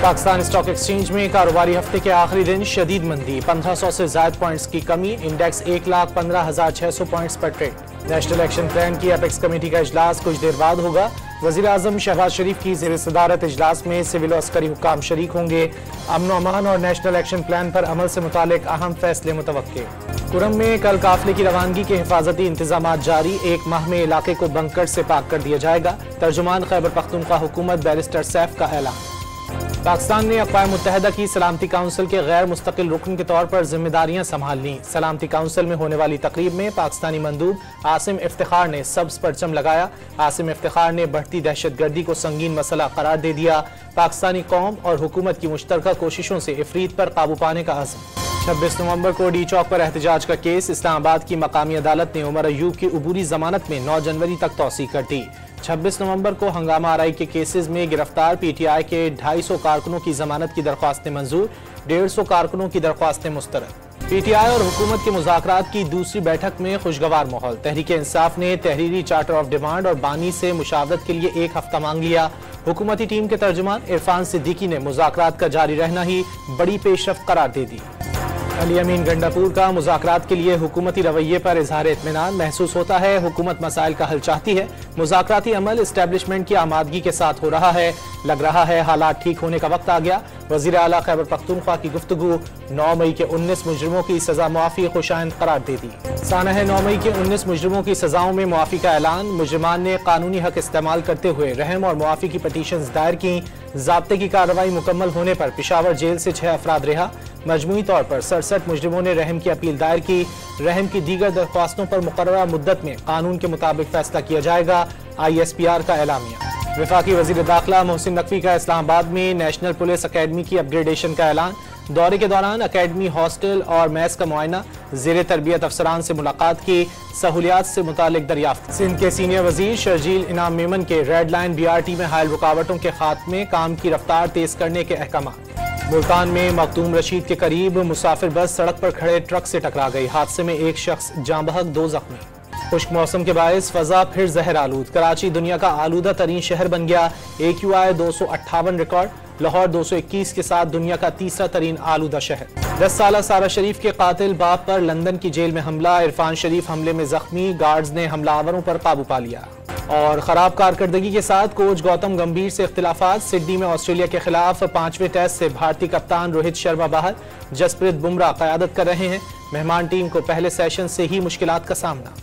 Pakistan stock exchange में कारोबारी हफ्ते के आखिरी दिन शदीद मंदी, 1500 से ज्यादा पॉइंट्स की कमी, इंडेक्स 1,15,600 पॉइंट्स पर ट्रेड। नेशनल एक्शन प्लान की एपेक्स कमेटी का इजलास कुछ देर बाद होगा। वजीर आजम शहबाज शरीफ की ज़ेर सदारत इजलास में सिविल और अस्करी हुक्काम शरीक होंगे। अमन अमान और नेशनल एक्शन प्लान पर अमल से मुतालिक अहम फैसले मुतवक्के। कुरम में कल काफिले की रवानगी के हिफाजती इंतजाम जारी, 1 माह में इलाके को बंकर से पाक कर दिया जाएगा। तर्जुमान खैबर पख्तूनख्वा हुकूमत बैरिस्टर सैफ का ऐलान। पाकिस्तान ने अक़वाम मुत्तहिदा की सलामती काउंसिल के गैर मुस्तकिल रुकन के तौर पर जिम्मेदारियां संभाल लीं। सलामती काउंसिल में होने वाली तकरीब में पाकिस्तानी मंदूब आसिम इफ्तिखार ने सब्ज़ परचम लगाया। आसिम इफ्तिखार ने बढ़ती दहशतगर्दी को संगीन मसला करार दे दिया। पाकिस्तानी कौम और हुकूमत की मुश्तरका कोशिशों से इफरीत पर काबू पाने का अज़्म। 26 नवंबर को डी चौक पर एहतजाज का केस, इस्लामाबाद की मकामी अदालत ने उमर अयूब की अबूरी जमानत में 9 जनवरी तक तौसीह कर दी। 26 नवंबर को हंगामा आराई के केसेस में गिरफ्तार पीटीआई के 250 कारकुनों की जमानत की दरख्वास्तें मंजूर, 150 कारकुनों की दरख्वास्तें मुस्तरद। पीटीआई और हुकूमत के मुज़ाकरात की दूसरी बैठक में खुशगवार माहौल। तहरीक इंसाफ ने तहरीरी चार्टर ऑफ डिमांड और बानी से मुशावरत के लिए 1 हफ्ता मांग लिया। हुकूमती टीम के तर्जुमान इरफान सिद्दीकी ने मुज़ाकरात का जारी रहना ही बड़ी पेशरफ्त करार दे दी। अली अमीन गंडापुर का मुज़ाकरात के लिए हुकूमती रवैये पर इजहार इत्मीनान महसूस होता है। हुकूमत मसाइल का हल चाहती है। मुज़ाकराती अमल इस्टेब्लिशमेंट की आमादगी के साथ हो रहा है। लग रहा है हालात ठीक होने का वक्त आ गया। वज़ीर आला खैबर पख्तूनख्वा की गुफ्तगू। 9 मई के 19 मुजरिमों की सजा मुआफ़ी खुशाइंद करार दे दी। साना है 9 मई के 19 मुजरिमों की सजाओं में मुआफ़ी का ऐलान। मुजरिमान ने कानूनी हक इस्तेमाल करते हुए रहम और मुआफ़ी की पटिशंस दायर की। ज़ाब्ते की कार्रवाई मुकम्मल होने पर पिशावर जेल से 6 अफराद रिहा। मजमूई तौर पर 67 मुजरिमों ने रहम की अपील दायर की। रहम की दीगर दरख्वास्तों पर मुकर्ररा मुद्दत में कानून के मुताबिक फैसला किया जाएगा। ISPR का एलामिया। वफाकी वज़ीर दाखिला मोहसिन नकवी का इस्लामाबाद में नेशनल पुलिस अकेडमी की अपग्रेडेशन का ऐलान। दौरे के दौरान अकेडमी हॉस्टल और मैस का मुआयना, ज़ेर तरबियत अफसरान से मुलाकात की, सहूलियात से मुतालिक दरियाफ्त। सिंध के सीनियर वजीर शर्जील इनाम मेमन के रेड लाइन BRT में हायल रुकावटों के खात्मे, काम की रफ्तार तेज करने के अहकाम। मुल्तान में मखदूम रशीद के करीब मुसाफिर बस सड़क पर खड़े ट्रक से टकरा गई। हादसे में 1 शख्स जाँ बहक, 2 जख्मी। खुश्क मौसम के बायस फजा फिर जहर आलूद, कराची दुनिया का आलूदा तरीन शहर बन गया। AQI 258 रिकॉर्ड, लाहौर 221 के साथ दुनिया का तीसरा तरीन आलूदा शहर। 10 साला सारा शरीफ के कातिल बाप पर लंदन की जेल में हमला, इरफान शरीफ हमले में जख्मी, गार्ड्स ने हमलावरों पर काबू पा लिया। और खराब कारकर्दगी के साथ कोच गौतम गंभीर से इख्तिलाफात, सिडनी में ऑस्ट्रेलिया के खिलाफ 5वें टेस्ट से भारतीय कप्तान रोहित शर्मा बाहर, जसप्रीत बुमराह क़यादत कर रहे हैं। मेहमान टीम को पहले सेशन से ही मुश्किलात का सामना।